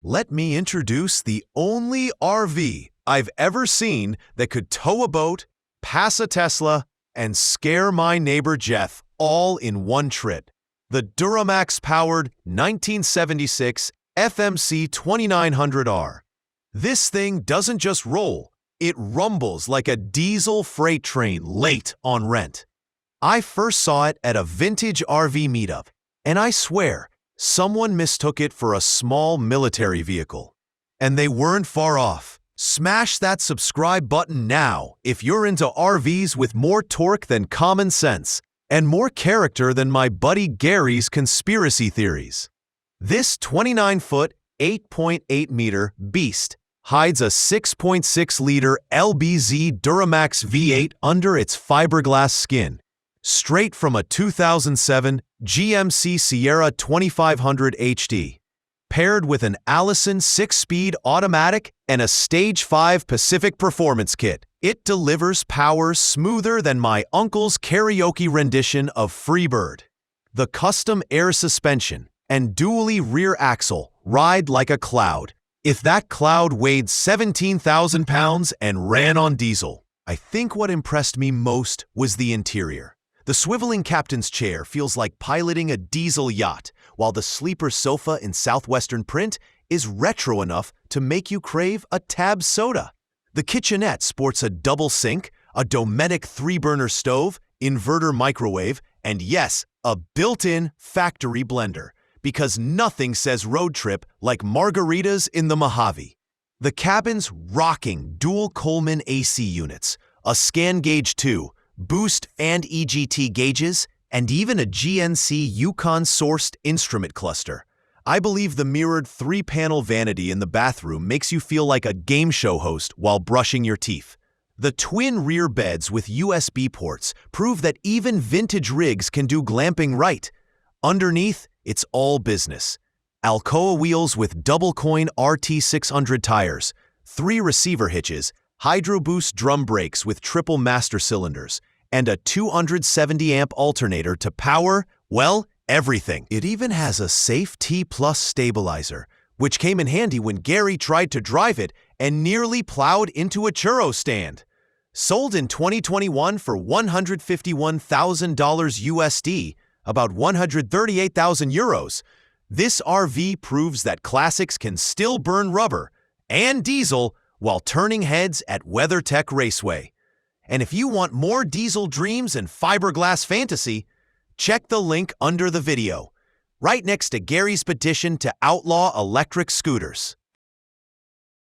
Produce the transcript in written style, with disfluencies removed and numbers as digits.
Let me introduce the only RV I've ever seen that could tow a boat, pass a Tesla, and scare my neighbor Jeff all in one trip. The Duramax-Powered 1976 FMC 2900R. This thing doesn't just roll, it rumbles like a diesel freight train late on rent. I first saw it at a vintage RV meetup, and I swear, someone mistook it for a small military vehicle. And they weren't far off. Smash that subscribe button now if you're into RVs with more torque than common sense and more character than my buddy Gary's conspiracy theories. This 29-foot, 8.8-meter Beast hides a 6.6-liter LBZ Duramax V8 under its fiberglass skin, straight from a 2007 GMC Sierra 2500 HD. Paired with an Allison 6-speed automatic and a Stage 5 Pacific Performance Kit, it delivers power smoother than my uncle's karaoke rendition of Freebird. The custom air suspension and dually rear axle ride like a cloud. If that cloud weighed 17,000 pounds and ran on diesel. I think what impressed me most was the interior. The swiveling captain's chair feels like piloting a diesel yacht, while the sleeper sofa in southwestern print is retro enough to make you crave a Tab soda. The kitchenette sports a double sink, a Dometic 3-burner stove, inverter microwave, and yes, a built-in factory blender, because nothing says road trip like margaritas in the Mojave. The cabin's rocking dual Coleman AC units, a scan gauge 2, boost and EGT gauges, and even a GNC Yukon-sourced instrument cluster. I believe the mirrored 3-panel vanity in the bathroom makes you feel like a game show host while brushing your teeth. The twin rear beds with USB ports prove that even vintage rigs can do glamping right. Underneath, it's all business. Alcoa wheels with double-coin RT600 tires, 3 receiver hitches, hydroboost drum brakes with triple master cylinders, and a 270-amp alternator to power, well, everything. It even has a Safe T Plus stabilizer, which came in handy when Gary tried to drive it and nearly plowed into a churro stand. Sold in 2021 for $151,000 USD, about 138,000 euros, this RV proves that classics can still burn rubber and diesel while turning heads at WeatherTech Raceway. And if you want more diesel dreams and fiberglass fantasy, check the link under the video, right next to Gary's petition to outlaw electric scooters.